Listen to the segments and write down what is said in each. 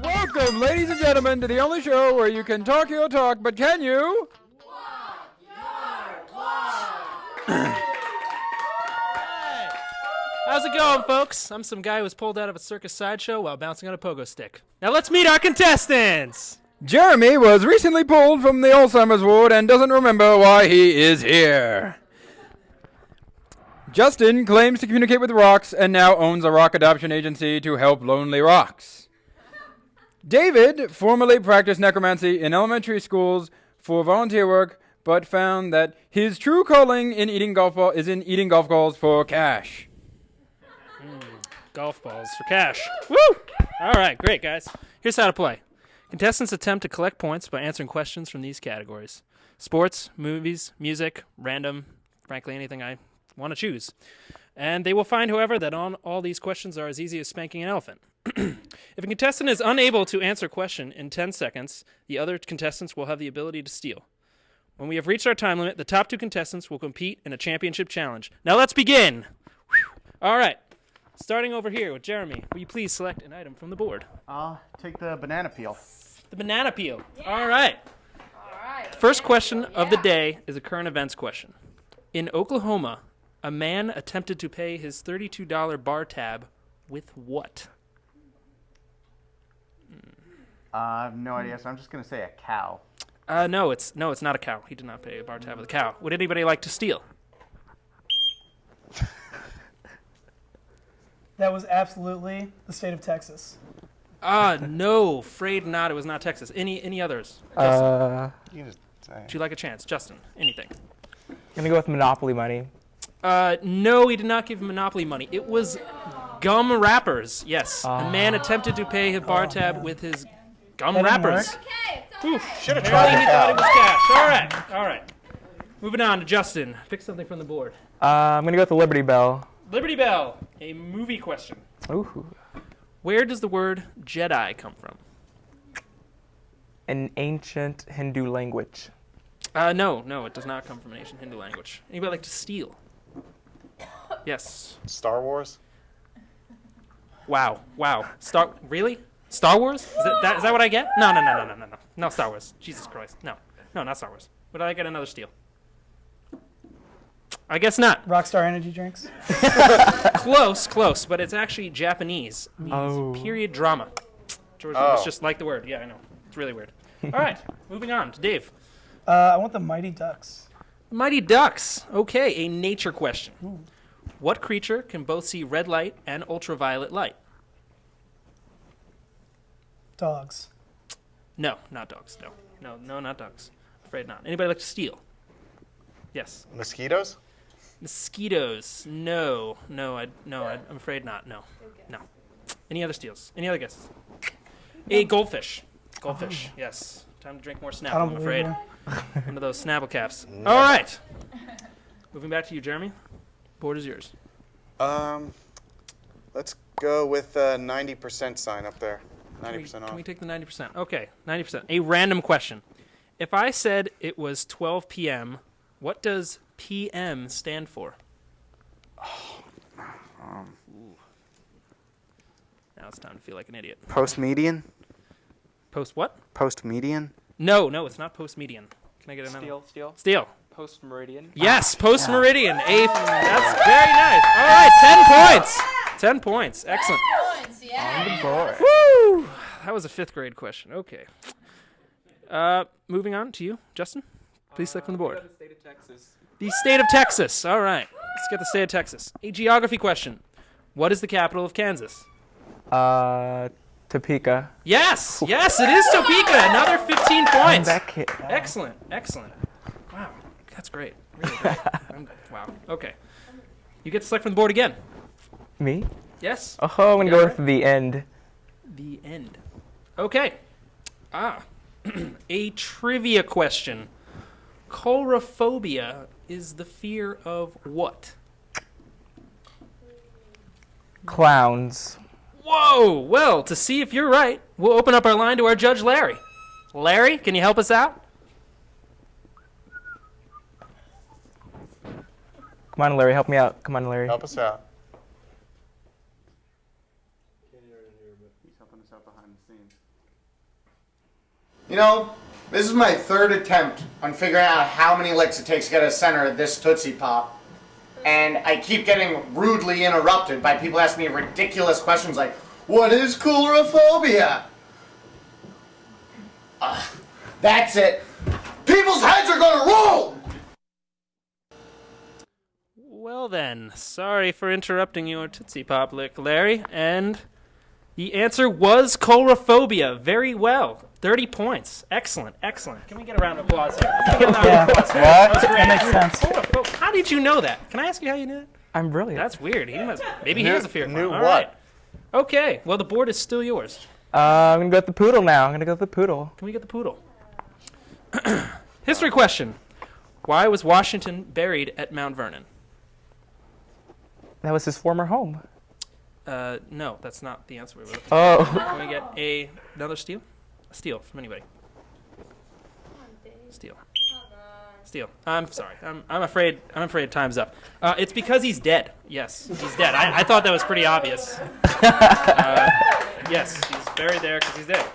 Welcome, ladies and gentlemen, to the only show where you can talk your talk, but can you? How's it going, folks? I'm some guy who was pulled out of a circus sideshow while bouncing on a pogo stick. Now let's meet our contestants! Jeremy was recently pulled from the Alzheimer's ward and doesn't remember why he is here. Justin claims to communicate with rocks and now owns a rock adoption agency to help lonely rocks. David formerly practiced necromancy in elementary schools for volunteer work, but found that his true calling in eating golf balls for cash. Golf balls for cash. Woo! All right, great, guys. Here's how to play. Contestants attempt to collect points by answering questions from these categories: sports, movies, music, random, frankly, anything I want to choose. And they will find, however, that all these questions are as easy as spanking an elephant. If a contestant is unable to answer a question in 10 seconds, the other contestants will have the ability to steal. When we have reached our time limit, the top two contestants will compete in a championship challenge. Now let's begin! Whew. All right. Starting over here with Jeremy, will you please select an item from the board? I'll take the banana peel. The banana peel. Yeah. All right. First question of the day is a current events question. In Oklahoma, a man attempted to pay his $32 bar tab with what? I have no idea, so I'm just going to say a cow. No, it's not a cow. He did not pay a bar tab with a cow. Would anybody like to steal? That was absolutely the state of Texas. No, afraid not. It was not Texas. Any others? You Would you like a chance? Justin, anything? I'm gonna go with Monopoly money. No, he did not give Monopoly money. It was gum wrappers. Yes, a man attempted to pay his bar tab with his gum That didn't wrappers. work? Should have Apparently tried he thought it was cash. All right. Moving on to Justin. Pick something from the board. I'm gonna go with the Liberty Bell. Liberty Bell, a movie question. Ooh. Where does the word Jedi come from? An ancient Hindu language. No, it does not come from an ancient Hindu language. Anybody like to steal? Yes. Star Wars? Wow. Really? Star Wars? Is that what I get? No. No, Star Wars. Jesus Christ. No, not Star Wars. Would I get another steal? I guess not. Rockstar energy drinks. Close, but it's actually Japanese. It means period drama. George, it's just like the word. Yeah, I know. It's really weird. All right, moving on to Dave. I want the Mighty Ducks. Mighty Ducks. Okay, a nature question. Ooh. What creature can both see red light and ultraviolet light? Dogs. No, not dogs. No, not dogs. Afraid not. Anybody like to steal? Yes. Mosquitoes? Mosquitoes. No. I'm afraid not. No. Any other steals? Any other guesses? A goldfish. Goldfish. Yes. Time to drink more Snapple, I'm afraid. One of those Snapple caps. All right. Moving back to you, Jeremy. Board is yours. Let's go with the 90% sign up there. 90% off. Can we take the 90%? Okay, 90%. A random question. If I said it was 12 p.m., what does PM stand for? Now it's time to feel like an idiot. Post-median? Post what? Post-median? No, it's not post-median. Can I get another? Steal. Steal. Post-meridian. Yes, post-meridian. That's very nice. All right, 10 points. 10 points. Excellent. Points, yeah. On the board. Woo! That was a 5th grade question. Okay. Moving on to you, Justin. Please select from the board. The state of Texas. The state of Texas. All right. Let's get the state of Texas. A geography question. What is the capital of Kansas? Topeka. Yes, it is Topeka. Another 15 points. That kid. Excellent. Wow, that's great. Really great. Wow. Okay. You get to select from the board again. Me? Yes. Oh, I'm gonna go with the end. The end. Okay. A trivia question. Coulrophobia is the fear of what? Clowns. Whoa! Well, to see if you're right, we'll open up our line to our judge, Larry. Larry, can you help us out? Come on, Larry, help me out. Come on, Larry. Help us out. You know, this is my third attempt on figuring out how many licks it takes to get a center of this Tootsie Pop. And I keep getting rudely interrupted by people asking me ridiculous questions like, what is coulrophobia? That's it. People's heads are gonna roll! Well then, sorry for interrupting your Tootsie Pop lick, Larry. And the answer was coulrophobia. Very well. 30 points. Excellent, excellent. Can we get a round of applause here? Can we get a round of applause here? That was great. That makes sense. How did you know that? Can I ask you how you knew that? I'm brilliant. That's weird. Maybe he is a fear Knew clown. All what? right. Okay, well, the board is still yours. I'm gonna go with the poodle now. I'm gonna go with the poodle. Can we get the poodle? History question. Why was Washington buried at Mount Vernon? That was his former home. No, that's not the answer we were looking Oh. for. Can we get another steal? A steal from anybody. Steal. Steal. I'm sorry. I'm afraid time's up. It's because he's dead. Yes, he's dead. I thought that was pretty obvious. Yes, he's buried there because he's dead.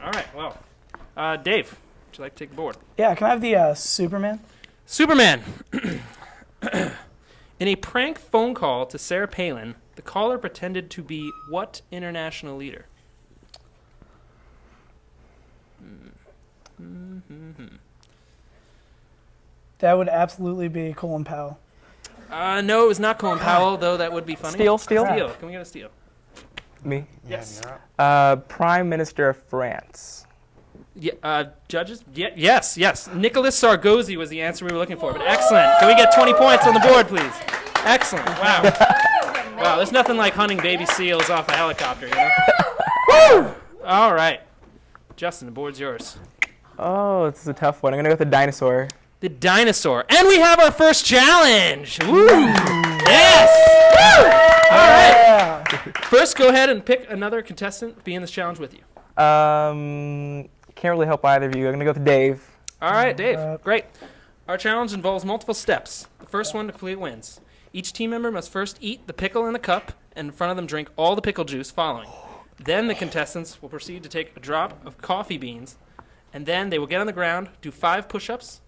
All right. Well, Dave, would you like to take the board? Yeah, can I have the Superman? Superman. In a prank phone call to Sarah Palin, the caller pretended to be what international leader? That would absolutely be Colin Powell. No, it was not Colin Powell, though that would be funny. Steal. Steal. Can we get a steal? Me. Yes. Prime Minister of France. Yeah, judges? Yes. Nicolas Sarkozy was the answer we were looking for, but excellent. Can we get 20 points on the board, please? Excellent. Wow. Wow, there's nothing like hunting baby seals off a helicopter, you know? Woo! All right. Justin, the board's yours. Oh, this is a tough one. I'm gonna go with the dinosaur. The dinosaur. And we have our first challenge. Woo! Yes! Woo! All right. First, go ahead and pick another contestant to be in this challenge with you. Can't really help either of you. I'm gonna go with Dave. All right, Dave. Great. Our challenge involves multiple steps. The first one to complete wins. Each team member must first eat the pickle in the cup, and in front of them drink all the pickle juice following. Then the contestants will proceed to take a drop of coffee beans, and then they will get on the ground, do 5 push-ups,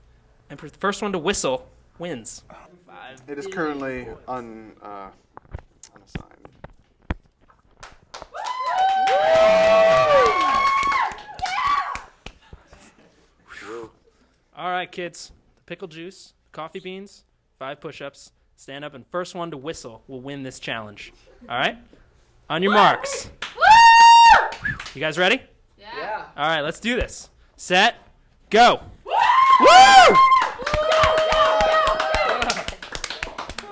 and the first one to whistle wins. It is currently unassigned. All right, kids. The pickle juice, coffee beans, 5 push-ups, stand up, and first one to whistle will win this challenge. All right? On your marks. You guys ready? Yeah. All right, let's do this. Set, go. Woo!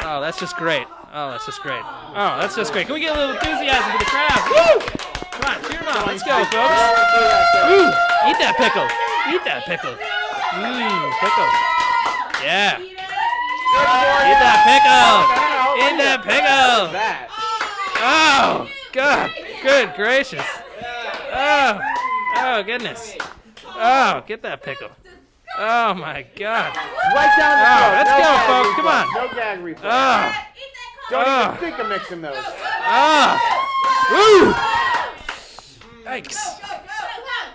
Oh, that's just great. Oh, that's just great. Oh, that's just great. Can we get a little enthusiasm for the crowd? Woo! Come on, cheer them on. Let's go, folks. Woo! Eat that pickle. Eat that pickle. Pickle. Yeah. Eat that pickle. Eat that pickle. Oh, God. Good gracious. Oh, goodness. Oh, get that pickle. Oh, my God. Right down the throat. Let's go, folks. Come on. No gag reflex. Oh. Don't even think of mixing those. Woo! Yikes.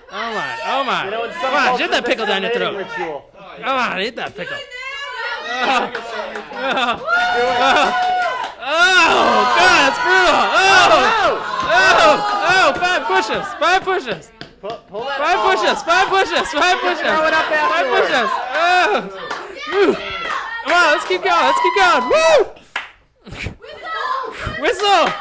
Oh my. You know, in some Come on, cultures, get that pickle it's a down your mating throat. ritual. Come on, eat that pickle. God, that's brutal. Oh, 5 push-ups. 5 push-ups. Pull that 5 push-ups. 5 push-ups. 5 push-ups. Throw it up 5 afterwards. push-ups. Woo. Come on, let's keep going. Woo! Whistle.